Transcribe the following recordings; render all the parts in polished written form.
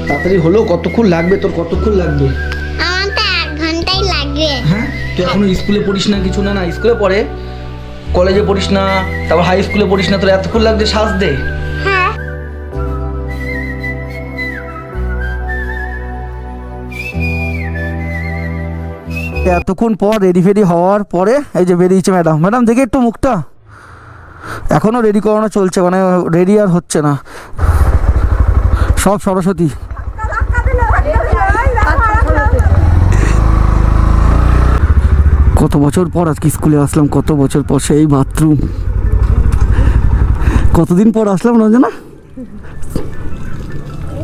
তাড়াতাড়ি হলো, কতক্ষণ লাগবে তোর, কতক্ষণ লাগবে? আমার তো 1 ঘন্টাই লাগবে। হ্যাঁ, তুই এখনো স্কুলে পড়িস না কিছু? না না, স্কুলে পড়ে, কলেজে পড়িস না, তারপর হাই স্কুলে পড়িস না, তোর এতক্ষণ লাগবে সাজতে? হ্যাঁ। এতক্ষণ পর রেডি ফেডি হওয়ার পরে এই যে বেরিয়েছে ম্যাডাম। ম্যাডাম দেখি একটু মুখটা, এখনও রেডি করানো চলছে, মানে রেডি আর হচ্ছে না। সব সরস্বতী। কত বছর পর আজকে স্কুলে আসলাম, কত বছর পর। সেই বাথরুম, কতদিন পর আসলাম রঞ্জনা?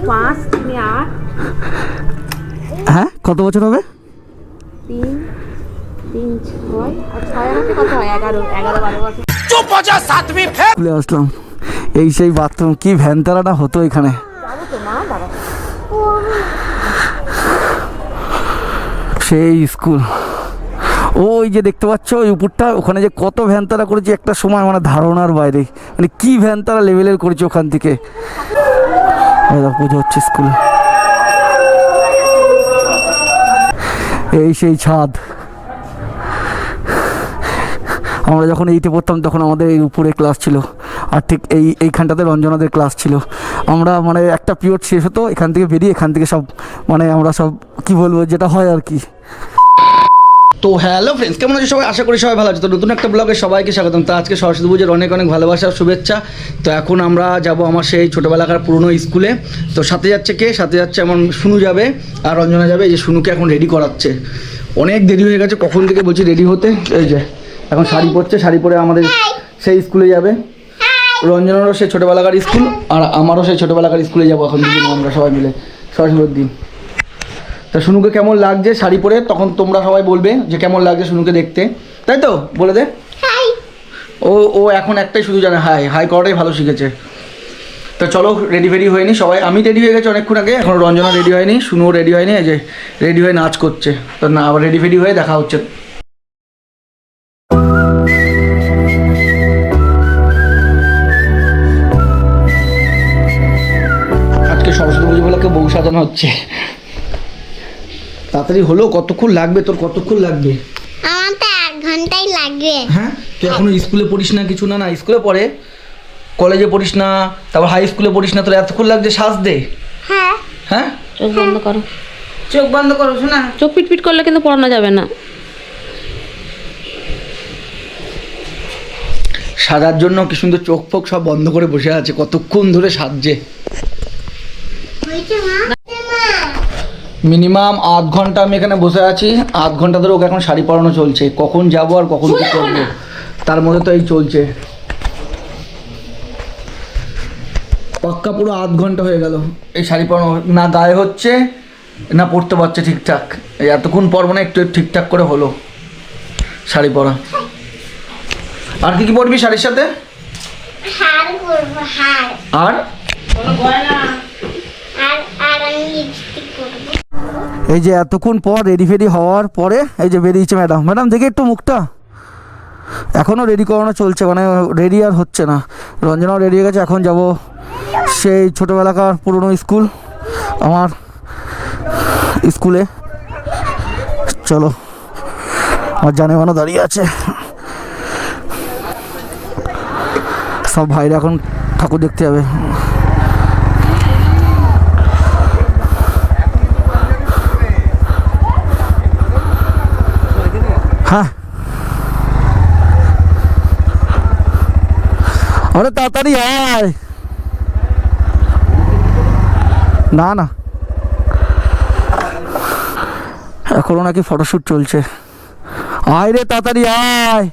5 3 8 হ্যাঁ, কত বছর হবে? 3 3 6 আর 6 আমাকে কত হয়? 11 12 বছর। স্কুলে আসলাম, এই সেই বাথরুম। কি ভ্যানতারাটা হতো এখানে। সেই স্কুল, ওই যে দেখতে পাচ্ছ ওই উপরটা, ওখানে যে কত ভ্যানতারা করেছে একটা সময়, মানে ধারণার বাইরে। মানে কি ভ্যানতারা লেভেলের করেছে ওখান থেকে। পুজো হচ্ছে স্কুলে, এই সেই ছাদ। আমরা যখন এইটে পড়তাম তখন আমাদের এই উপরে ক্লাস ছিল, আর ঠিক এইখানটাতে রঞ্জনাদের ক্লাস ছিল। আমরা মানে একটা পিরিয়ড শেষ হতো, এখান থেকে বেরিয়ে এখান থেকে সব মানে আমরা সব কি বলবো, যেটা হয় আর কি। তো হ্যালো ফ্রেন্ডস, কেমন আছে সবাই? আশা করি সবাই ভালো আছে। তো নতুন একটা ব্লগে সবাইকে স্বাগতম। তো আজকে সরস্বতী পুজোর অনেক অনেক ভালোবাসা শুভেচ্ছা। তো এখন আমরা যাব আমার সেই ছোটোবেলাকার পুরনো স্কুলে। তো সাথে যাচ্ছে কে? সাথে যাচ্ছে আমার শুনু যাবে আর রঞ্জনা যাবে। এই যে শুনুকে এখন রেডি করাচ্ছে, অনেক দেরি হয়ে গেছে, কখন থেকে বলছি রেডি হতে। এই যে এখন শাড়ি পরছে, শাড়ি পরে আমাদের সেই স্কুলে যাবে। রঞ্জনারও সেই ছোটোবেলাকার স্কুল, আর আমারও সেই ছোটোবেলাকার স্কুলে যাবো এখন দুদিন আমরা সবাই মিলে সরস্বতীর দিন। তা শুনুকে কেমন লাগছে শাড়ি পরে, তখন তোমরা সবাই বলবে যে কেমন লাগছে শুনুকে দেখতে, তাই তো? বলে দে হাই। ও এখন একটাই শুধু জানে হাই, হাই করাটাই ভালো শিখেছে। তো চলো, রেডি ফেডি হয়নি সবাই, আমি রেডি হয়ে গেছি অনেকক্ষণ আগে, এখন রঞ্জনা রেডি হয়নি, শুনুও রেডি হয়নি। এই যে রেডি হয়ে নাচ করছে। তো না, আবার রেডি ফেডি হয়ে দেখা হচ্ছে। আজকে সরস্বতী পুজো বলে বউ সাজানো হচ্ছে। তাড়াতাড়ি হলো, কতক্ষণ লাগবে তোর, কতক্ষণ লাগবে? আমার তো 1 ঘন্টাই লাগবে। হ্যাঁ, তুই এখনো স্কুলে পড়িস না কিছু? না না, স্কুলে পড়ে, কলেজে পড়িস না, তারপর হাই স্কুলে পড়িস না, তোর এতক্ষণ লাগছে সাজতে? হ্যাঁ। হ্যাঁ, চোখ বন্ধ করো, চোখ বন্ধ করো শোনা। চোখ পিটপিট করলে কিন্তু পড়ানো যাবে না। সাজার জন্য কি সুন্দর চোখ ফোক সব বন্ধ করে বসে আছে, কতক্ষণ ধরে সাজছে। হয়েছে মা? মিনিমাম 8 ঘন্টা আমি এখানে বসে আছি, 8 ঘন্টা ধরে ওকে এখন শাড়ি পরানো চলছে। কখন যাবো আর কখন কি করবো, তার মধ্যে তো এই চলছে। পাক্কা পুরো 8 ঘন্টা হয়ে গেল এই শাড়ি পরানো, না গায়ে হচ্ছে না পরতে পারছে ঠিকঠাক। এই এতক্ষণ পর মানে একটু ঠিকঠাক করে হলো শাড়ি পরা। আর কি কি পরবি শাড়ির সাথে? হার করবো, হার। আর আর আমি লিপস্টিক করবো। এই যে এতক্ষণ পর রেডি ফেডি হওয়ার পরে এই যে বেরিয়েছে ম্যাডাম। ম্যাডাম দেখি একটু মুখটা, এখনও রেডি করানো চলছে, মানে রেডি আর হচ্ছে না। রঞ্জনাও রেডি হয়ে গেছে, এখন যাব সেই ছোটোবেলাকার পুরনো স্কুল, আমার স্কুলে। চলো, আমার জানেমানও দাঁড়িয়ে আছে। সব ভাইরা এখন ঠাকুর দেখতে যাবে। হ্যাঁ, আরে তাড়াতাড়ি আয়। না না, এখনো নাকি ফটোশ্যুট চলছে। আয় রে, তাড়াতাড়ি আয়,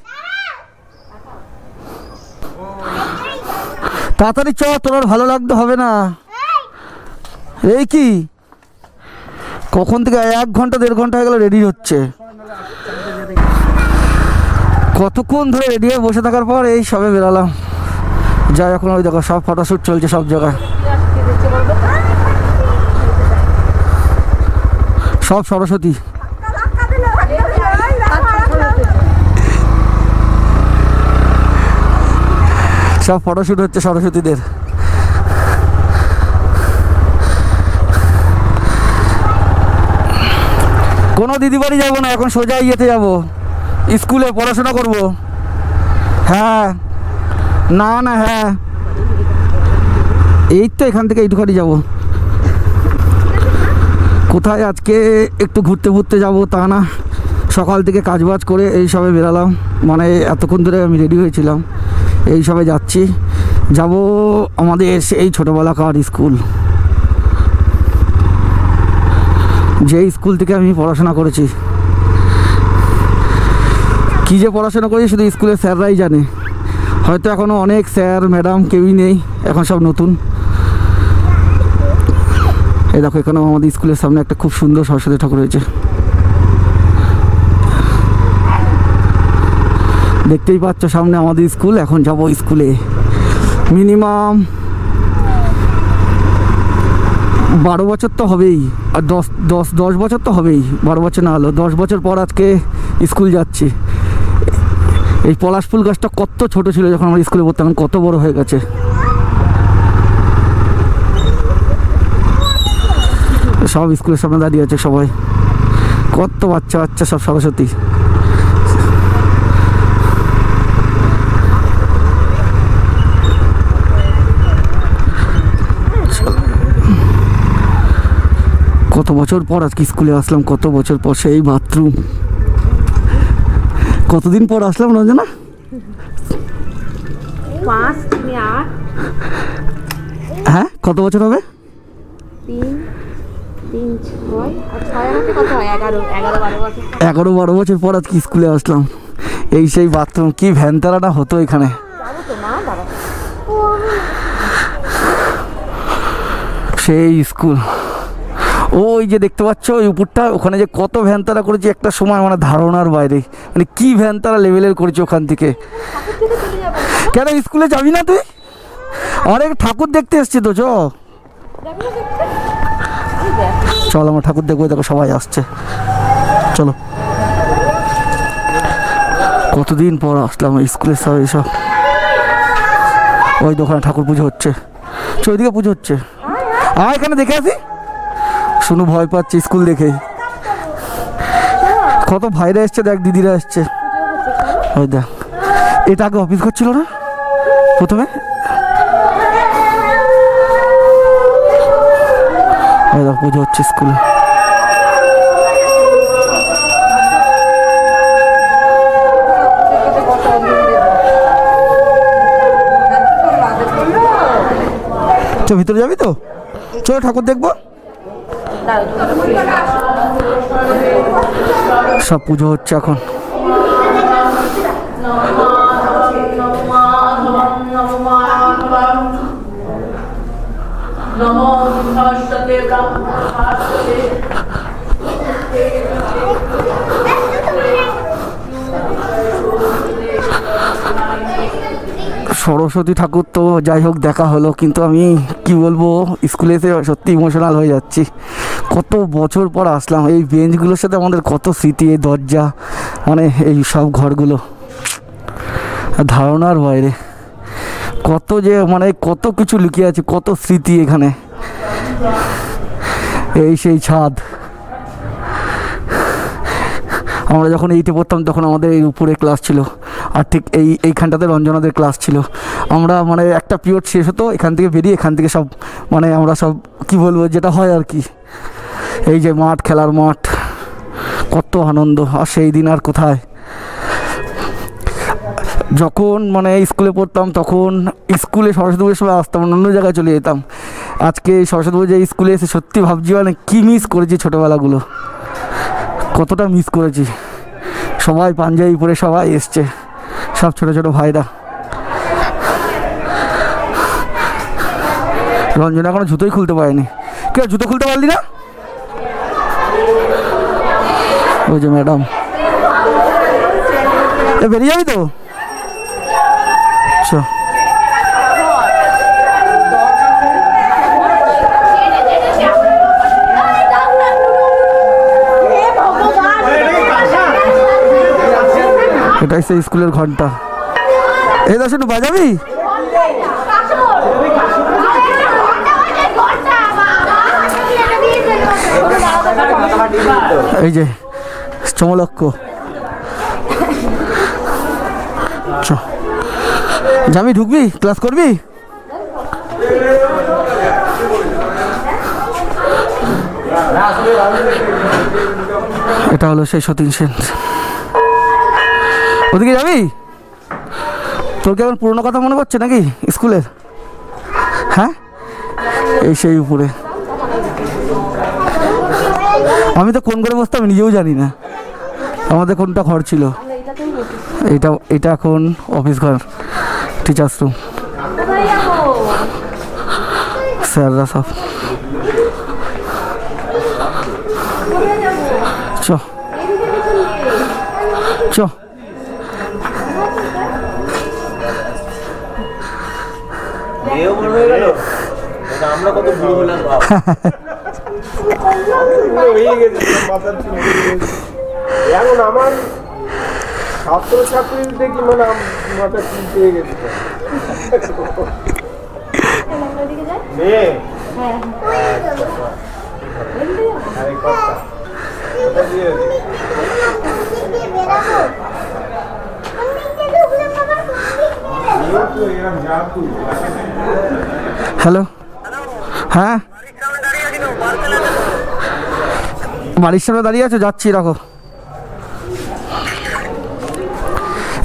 তাড়াতাড়ি চ, তোর আর ভালো লাগতে হবে না। এই কি, কখন থেকে 1 ঘন্টা 1.5 ঘন্টা হয়ে গেল রেডি হচ্ছে। কতক্ষণ ধরে রেডি হয়ে বসে থাকার পর এই সবে বেরালাম। যাই, এখন ওই দেখো সব ফটোশ্যুট চলছে সব জায়গায়, সব সরস্বতী। সব ফটোশ্যুট হচ্ছে সরস্বতীদের। কোনো দিদি বাড়ি যাবো না, এখন সোজা ইয়েতে যাব, স্কুলে পড়াশোনা করব। হ্যাঁ না না, হ্যাঁ এই তো এখান থেকে এইটুখানি যাব। কোথায় আজকে একটু ঘুরতে ঘুরতে যাব তা না, সকাল থেকে কাজবাজ করে এই সবে বেরালাম, মানে এতক্ষণ ধরে আমি রেডি হয়েছিলাম, এই সবে যাচ্ছি, যাব আমাদের এই ছোটোবেলাকার স্কুল, যে স্কুল থেকে আমি পড়াশোনা করেছি। কী যে পড়াশোনা করেছি শুধু স্কুলের স্যাররাই জানে, হয়তো এখনও অনেক স্যার ম্যাডাম কেউই নেই, এখন সব নতুন। এই দেখো এখানেও আমাদের স্কুলের সামনে একটা খুব সুন্দর সরস্বতী ঠাকুর হয়েছে, দেখতেই পাচ্ছ সামনে আমাদের স্কুল। এখন যাব স্কুলে, মিনিমাম 12 বছর তো হবেই, আর 10 বছর তো হবেই, 12 বছর না হলো 10 বছর পর আজকে স্কুল যাচ্ছি। এই পলাশ ফুল গাছটা কত ছোট ছিল যখন আমরা স্কুলে পড়তাম, কত বড় হয়ে গেছে। সব স্কুলের সামনে দাঁড়িয়ে আছে সবাই, কত বাচ্চা বাচ্চা সব সরস্বতী। কত বছর পর আজকে স্কুলে আসলাম, কত বছর পর, সেই বাথরুম, কতদিন পর আসলাম রঞ্জনা? 5 3 8 হ্যাঁ কত বছর হবে? 3 3 6 আর 6 হাতে কত হয়? 11 12 বছর। 11-12 বছর পর আজকে স্কুলে আসলাম, এই সেই বাথরুম, কি ভ্যানতারাটা হতো এখানে। যাবো তো মা, দাঁড়া। সেই স্কুল, ওই যে দেখতে পাচ্ছ ওই উপরটা, ওখানে যে কত ভ্যানতারা করেছে একটা সময়, মানে ধারণার বাইরে, মানে কি ভ্যানতারা লেভেলের করেছে ওখান থেকে। কেন স্কুলে যাবি না তুই? অনেক ঠাকুর দেখতে এসছি তো, চল আমার ঠাকুর দেখবো, দেখো সবাই আসছে, চলো। কতদিন পর আসলাম স্কুলের সব এইসব, ওই দোকানে ঠাকুর পুজো হচ্ছে, ওইদিকে পুজো হচ্ছে, এখানে দেখে আসি। শুনু ভয় পাচ্ছে স্কুল দেখে, কত ভাইরা এসছে, দেখ দিদিরা এসছে, ওই দেখ। এটা আগে অফিস করছিল না প্রথমে, ওই দেখ পুজো হচ্ছে স্কুলে। চল ভিতরে যাবি তো, চলো ঠাকুর দেখবো। সব পুজো হচ্ছে এখন, সরস্বতী ঠাকুর তো যাই হোক দেখা হলো, কিন্তু আমি কি বলবো, স্কুলে এসে সত্যি ইমোশনাল হয়ে যাচ্ছি। কত বছর পর আসলাম, এই বেঞ্চগুলোর সাথে আমাদের কত স্মৃতি, এই দরজা, মানে এই সব ঘরগুলো ধারণার বাইরে, কত যে মানে কত কিছু লুকিয়ে আছে, কত স্মৃতি এখানে। এই সেই ছাদ, আমরা যখন এইটে পড়তাম তখন আমাদের এই উপরে ক্লাস ছিল, আর ঠিক এইখানটাতে রঞ্জনাদের ক্লাস ছিল। আমরা মানে একটা পিরিয়ড শেষ হতো, এখান থেকে বেরিয়ে এখান থেকে সব মানে আমরা সব কি বলবো যেটা হয় আর কি, এই যে মাঠ, খেলার মাঠ, কত আনন্দ। আর সেই দিন আর কোথায়, যখন মানে স্কুলে পড়তাম তখন স্কুলে সরস্বতী পুজোর সময় আসতাম, অন্য জায়গায় চলে যেতাম। আজকে সরস্বতী পুজো স্কুলে এসে সত্যি ভাবছি মানে কী মিস করেছি ছোটোবেলাগুলো, কতটা মিস করেছি। সবাই পাঞ্জাবি পরে সবাই এসছে, সব ছোটো ছোটো ভাইরা। রঞ্জনা এখনো জুতোই খুলতে পারেনি। কেউ জুতো খুলতে পারলি না? ওই যে ম্যাডাম, বেরিয়ে যাবি তো? এটাই সেই স্কুলের ঘন্টা। এই দশ একটু বাজাবি? এই যে চমলক্ষ। চ যাবি, ঢুকবি, ক্লাস করবি? এটা হলো সেই সতীন সেন। ওদিকে যাবি? তোর কি এখন পুরোনো কথা মনে পড়ছে নাকি স্কুলের? হ্যাঁ, এই সেই উপরে। আমি তো কোন করে বসতাম নিজেও জানি না। আমাদের কোনটা ঘর ছিল? এটা এখন অফিস ঘর, টিচার্স রুম, স্যাররা সব। চ চ আমরা কত ভুল হলাম এখন আমার ছাত্র ছাত্রী দেখি মানে মাথা চিনতে গেছে মেয়ে হ্যালো, হ্যাঁ বাড়ির সামনে দাঁড়িয়ে আছো? যাচ্ছি, রাখো।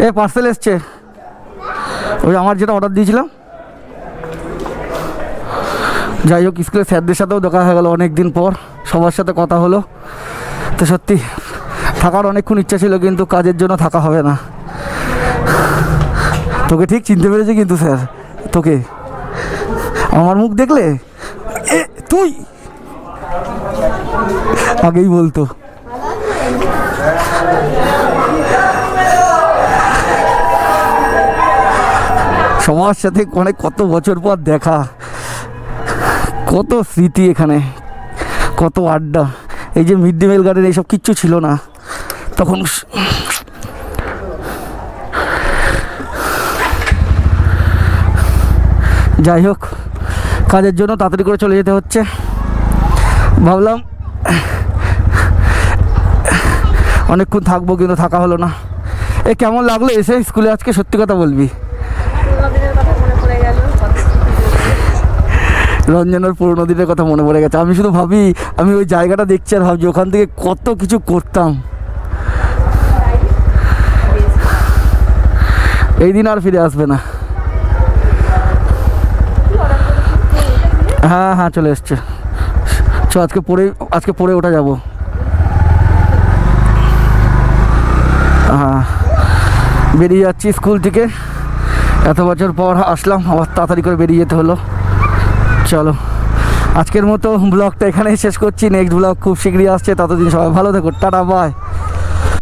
এ পার্সেল এসছে, ওই আমার যেটা অর্ডার দিয়েছিলাম। যাই হোক, স্কুলের স্যারদের সাথেও দেখা হয়ে গেল অনেক দিন পর, সবার সাথে কথা হলো। তো সত্যি থাকার অনেকক্ষণ ইচ্ছা ছিল, কিন্তু কাজের জন্য থাকা হবে না। তোকে ঠিক চিনতে পেরেছি কিন্তু স্যার, তোকে আমার মুখ দেখলে এ তুই আগেই বলতো। সবার সাথে অনেক কত বছর পর দেখা, কত স্মৃতি এখানে, কত আড্ডা। এই যে মিড ডে মিল গার্ডেন এইসব কিচ্ছু ছিল না তখন। যাই হোক, কাজের জন্য তাড়াতাড়ি করে চলে যেতে হচ্ছে। ভাবলাম অনেকক্ষণ থাকবো, কিন্তু থাকা হলো না। এ কেমন লাগলো এসে স্কুলে আজকে? সত্যি কথা বলবি? রঞ্জনের পুরোনো দিনের কথা মনে পড়ে গেছে। আমি শুধু ভাবি, আমি ওই জায়গাটা দেখছি আর ভাবছি ওখান থেকে কত কিছু করতাম। এই দিন আর ফিরে আসবে না। হ্যাঁ হ্যাঁ, চলে এসছে। চ আজকে পরে ওটা যাবো। হ্যাঁ, বেরিয়ে যাচ্ছি স্কুল থেকে। এত বছর পর আসলাম, আবার তাড়াতাড়ি করে বেরিয়ে যেতে হলো। চলো, আজকের মতো ব্লগটা এখানেই শেষ করছি। নেক্সট ব্লগ খুব শীঘ্রই আসছে, ততদিন সবাই ভালো থেকো, টাটা, বাই।